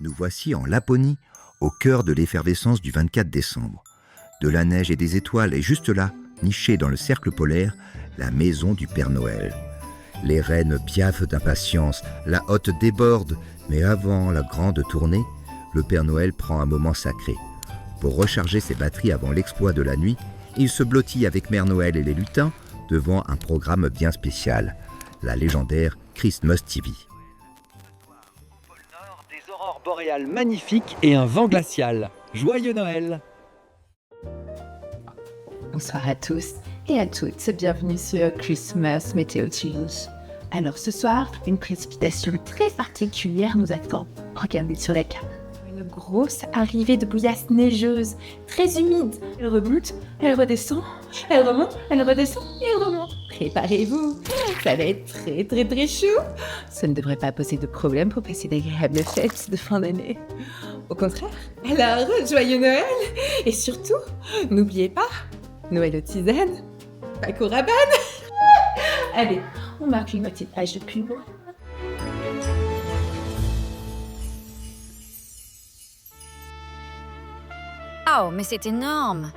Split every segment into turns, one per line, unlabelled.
Nous voici en Laponie, au cœur de l'effervescence du 24 décembre. De la neige et des étoiles, et juste là, nichée dans le cercle polaire, la maison du Père Noël. Les reines piaffent d'impatience, la hotte déborde, mais avant la grande tournée, le Père Noël prend un moment sacré. Pour recharger ses batteries avant l'exploit de la nuit, il se blottit avec Mère Noël et les lutins devant un programme bien spécial, la légendaire Christmas TV.
Des aurores boréales magnifiques et un vent glacial. Joyeux Noël!
Bonsoir à tous et à toutes, bienvenue sur Christmas Météo Challenge. Alors ce soir, une précipitation très particulière nous attend. Regardez sur la carte. Une grosse arrivée de bouillasse neigeuse, très humide. Elle remonte, elle redescend, elle remonte, elle redescend et elle remonte. Préparez-vous, ça va être très chaud. Ça ne devrait pas poser de problème pour passer d'agréables fêtes de fin d'année. Au contraire, alors joyeux Noël. Et surtout, n'oubliez pas, Noël aux tisanes, Paco Rabanne. Allez, on marque une moitié de page de pub.
Oh, mais c'est énorme!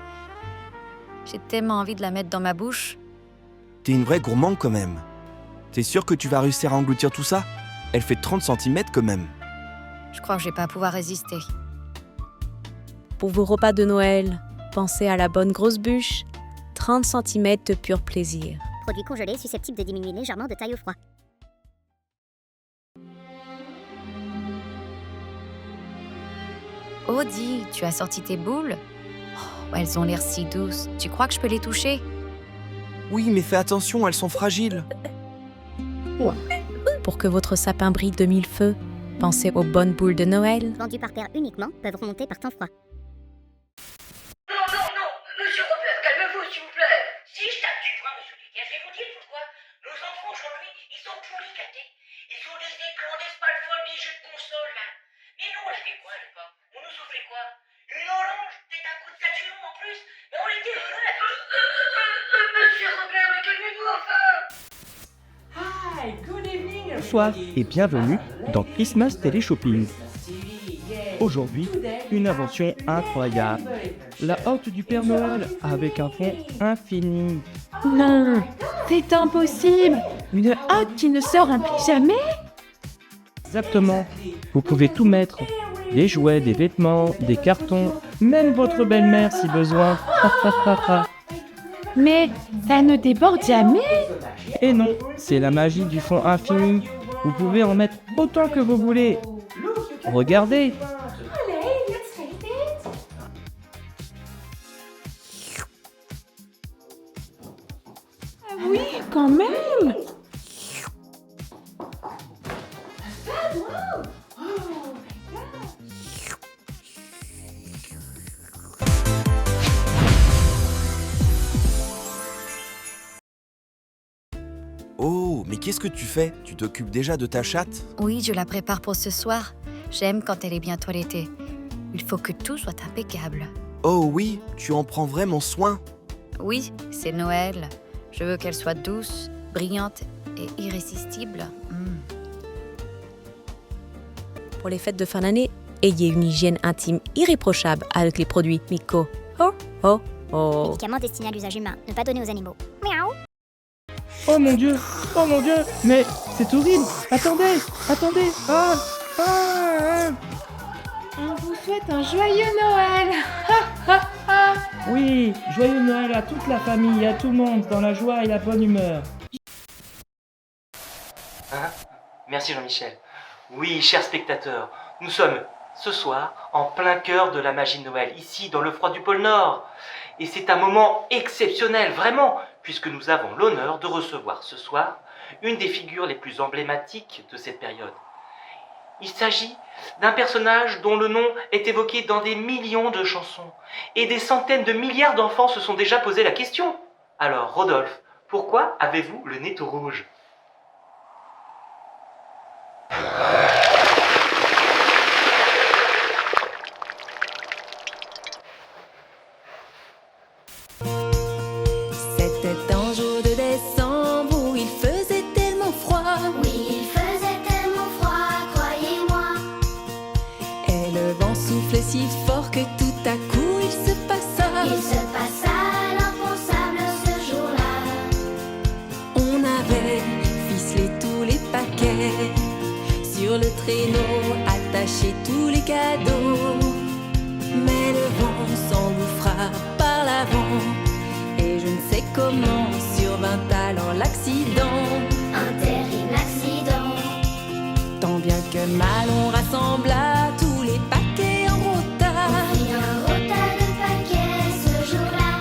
J'ai tellement envie de la mettre dans ma bouche.
T'es une vraie gourmande quand même. T'es sûre que tu vas réussir à engloutir tout ça? Elle fait 30 cm quand même.
Je crois que je vais pas pouvoir résister.
Pour vos repas de Noël, pensez à la bonne grosse bûche, 30 cm de pur plaisir.
Produit congelé susceptible de diminuer légèrement de taille au froid.
Audie, tu as sorti tes boules? Oh, elles ont l'air si douces. Tu crois que je peux les toucher?
Oui, mais fais attention, elles sont fragiles.
Pour que votre sapin brille de mille feux, pensez aux bonnes boules de Noël.
Vendus par terre uniquement, peuvent remonter par temps froid.
Non, monsieur Robert, calmez-vous, s'il vous plaît. Si je tape du poing, monsieur Lucas, je vais vous dire pourquoi. Nos enfants aujourd'hui, ils sont pourris gâtés. Ils ont des écrans, des smartphones, des jeux de console, là. Mais nous, on avait quoi à l'époque? On nous offrait quoi? Une orange, peut-être un coup de Saturne en plus. Mais on était heureux là. Monsieur Robert, mais calmez-vous enfin.
Hi, good evening.
Bonsoir et bienvenue dans Christmas Télé Shopping. Aujourd'hui, une invention incroyable. La hotte du Père Noël avec un fond infini.
Non, c'est impossible. Une hotte qui ne se remplit jamais.
Exactement. Vous pouvez tout mettre. Des jouets, des vêtements, des cartons, même votre belle-mère si besoin.
Mais ça ne déborde jamais.
Et non, c'est la magie du fond infini. Vous pouvez en mettre autant que vous voulez. Regardez.
Ah oui, quand même.
Oh, mais qu'est-ce que tu fais? Tu t'occupes déjà de ta chatte?
Oui, je la prépare pour ce soir. J'aime quand elle est bien toilettée. Il faut que tout soit impeccable.
Oh oui, tu en prends vraiment soin?
Oui, c'est Noël. Je veux qu'elle soit douce, brillante et irrésistible.
Pour les fêtes de fin d'année, ayez une hygiène intime irréprochable avec les produits Miko.
Médicaments destinés à l'usage humain, ne pas donner aux animaux. Miaou.
Oh mon Dieu, mais c'est horrible. Attendez.
On vous souhaite un joyeux Noël.
Oui, joyeux Noël à toute la famille, à tout le monde, dans la joie et la bonne humeur.
Merci Jean-Michel. Oui, chers spectateurs, nous sommes ce soir en plein cœur de la magie de Noël, ici dans le froid du pôle Nord. Et c'est un moment exceptionnel, vraiment, puisque nous avons l'honneur de recevoir ce soir une des figures les plus emblématiques de cette période. Il s'agit d'un personnage dont le nom est évoqué dans des millions de chansons, et des centaines de milliards d'enfants se sont déjà posé la question. Alors, Rodolphe, pourquoi avez-vous le nez tout rouge ?
C'était un jour de décembre où il faisait tellement froid.
Oui, il faisait tellement froid, croyez-moi.
le traîneau, attacher tous les cadeaux. Mais le vent s'engouffra par l'avant, et je ne sais comment survint alors l'accident.
Un terrible accident.
Tant bien que mal on rassembla tous les paquets en retard.
Il y a un retard de paquets ce jour-là.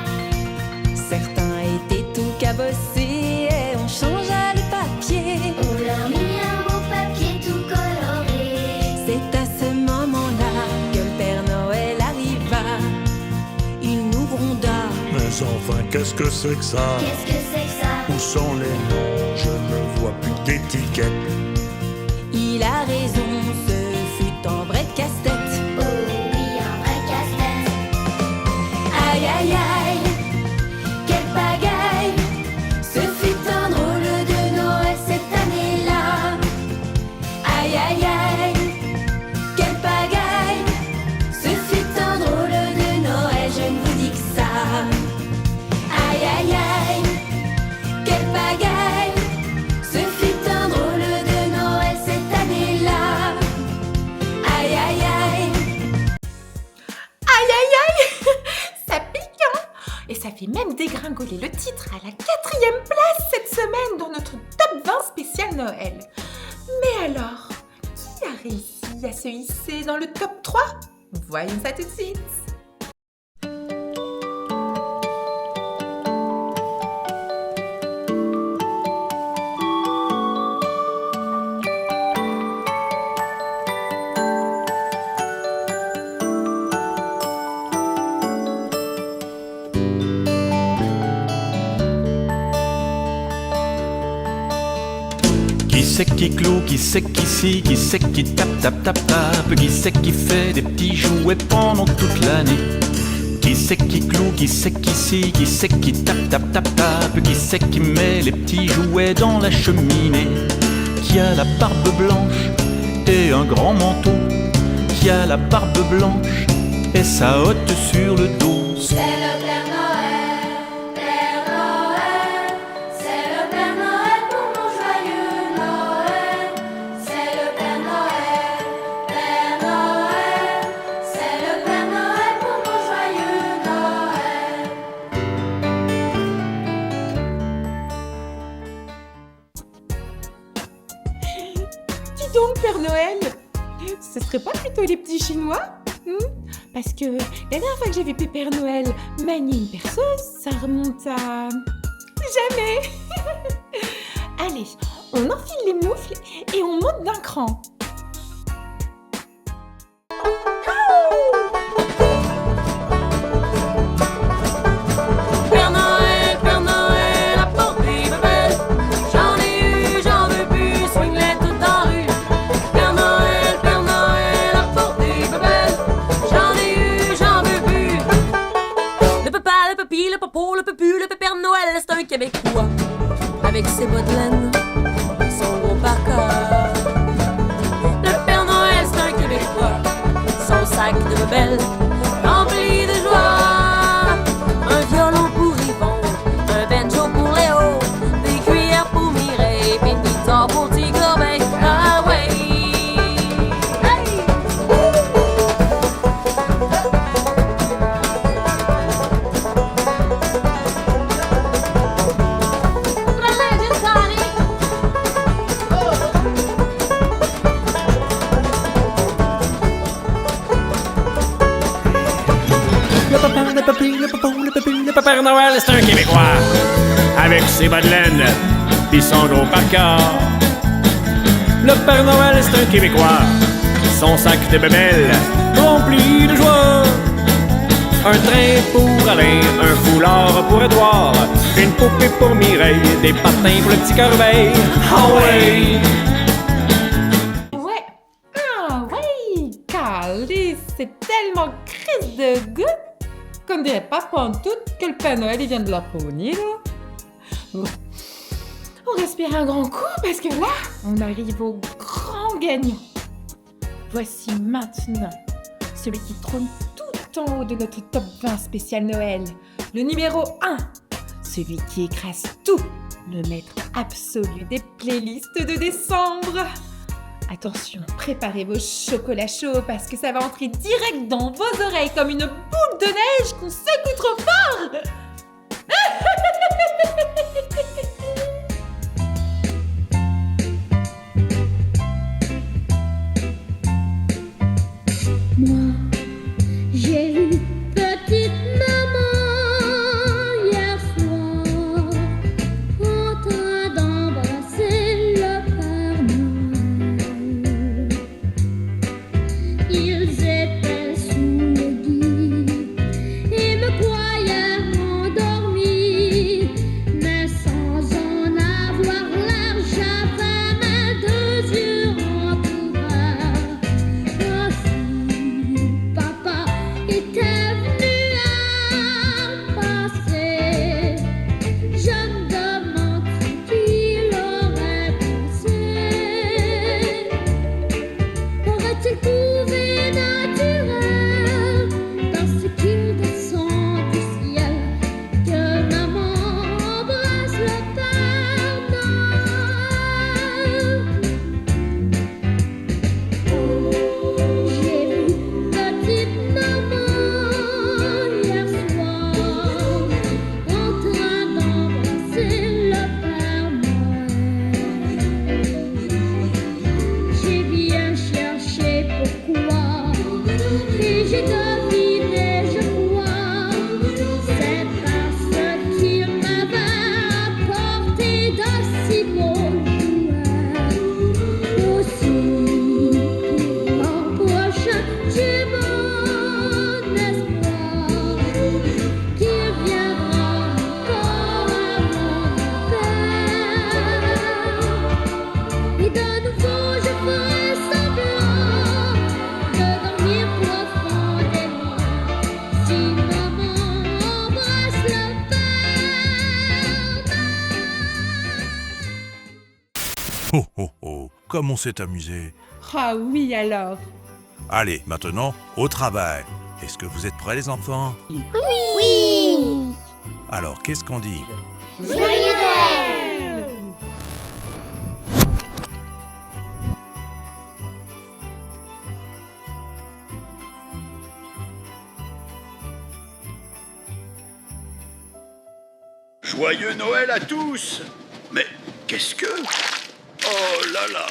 Certains étaient tout cabossés et on changea le papier.
On leur mit un beau papier tout coloré.
C'est à ce moment-là que le Père Noël arriva. Il nous gronda.
Mais enfin, qu'est-ce que c'est que ça?
Qu'est-ce que c'est que ça?
Où sont les noms? Je ne vois plus d'étiquette.
Il a raison, ce fut un vrai casse-tête.
Oh oui, un vrai casse-tête.
Aïe aïe aïe, quelle pagaille. Ce fut un drôle de Noël cette année-là. Aïe aïe aïe, quelle pagaille. Ce fut un drôle de Noël, je ne vous dis que ça. Aïe aïe aïe, quelle pagaille. Ce fut un drôle de Noël cette année-là. Aïe aïe aïe.
Aïe aïe aïe, ça pique hein. Et ça fait même dégringoler le titre à la 4e place cette semaine dans notre top 20 spécial Noël. Mais alors, qui a réussi à se hisser dans le top 3? Voyons ça tout de suite.
Qui c'est qui cloue, qui c'est qui scie, qui c'est qui tape, tape, tape, tape, qui c'est qui fait des petits jouets pendant toute l'année. Qui c'est qui cloue, qui c'est qui scie, qui c'est qui tape, tape, tape, tape, qui c'est qui met les petits jouets dans la cheminée. Qui a la barbe blanche et un grand manteau, qui a la barbe blanche et sa hotte sur le dos.
C'est le Père Noël, Père Noël. C'est le Père Noël pour mon joyeux Noël. C'est le Père Noël, Père Noël. C'est le Père Noël pour mon joyeux Noël.
Dis donc, Père Noël, ce serait pas plutôt les petits Chinois? Parce que la dernière fois que j'ai vu Père Noël manier une perceuse, ça remonte à... jamais. Allez, on enfile les moufles et on monte d'un cran.
Père Noël, apporte des bébelles. J'en ai eu, j'en veux plus, swing-les tout en rue. Père Noël, apporte des bébelles. J'en ai eu, j'en veux plus. Le papa, le papi, le papo, le papu, le Père Noël, c'est un Québécois. Avec ses bottes de laine, son gros parka. Le Père Noël, c'est un Québécois. Son sac de bébelles, rempli de joie. Un violon pour Yvon, un banjo pour Léo, des cuillères pour Mireille, puis une guitare pour Petit Corbeil. Ah ouais! Hey!
Le Père Noël, c'est un Québécois, avec ses bas de laine, pis son gros parka. Le Père Noël, c'est un Québécois, son sac de bébelles, rempli de joie. Un train pour Alain, un foulard pour Édouard, une poupée pour Mireille, des patins pour le Petit Corbeil. Ah ouais!
Ouais, ah ouais, calé, c'est tellement crise de goût qu'on dirait pas pantoute que le Père Noël il vient de leur fournir, là. Bon. On respire un grand coup parce que là, on arrive au grand gagnant. Voici maintenant celui qui trône tout en haut de notre top 20 spécial Noël. Le numéro 1, celui qui écrase tout, le maître absolu des playlists de décembre.
Attention, préparez vos chocolats chauds parce que ça va entrer direct dans vos oreilles comme une boule de neige qu'on secoue trop fort.
Moi, j'ai eu petite maman hier soir en train d'embrasser le Père Noël. Ils étaient sous le lit et me croyaient endormie, mais sans en avoir l'air, j'avais mes deux yeux entouverts. Papa était venu à passer. Je me demande ce qu'il aurait pensé. Aurait-il trouvé naturel dans ce qu'il descend du ciel que maman embrasse le Père Noël? J'ai vu petite maman hier soir en train d'embrasser le Père Noël. J'ai bien cherché pourquoi et j'ai deviné, je crois, c'est parce qu'il m'avait apporté de si beaux jouets. Aussi, pour l'an prochain, j'ai bon espoir qu'il viendra encore à mon père. Et de nouveau, je ferai semblant de dormir profondément si maman embrasse le Père.
Oh oh oh, comme on s'est amusé.
Ah oui alors.
Allez, maintenant, au travail. Est-ce que vous êtes prêts les enfants?
Oui.
Alors, qu'est-ce qu'on dit?
Joyeux Noël.
Joyeux Noël à tous! Mais qu'est-ce que... Oh là là!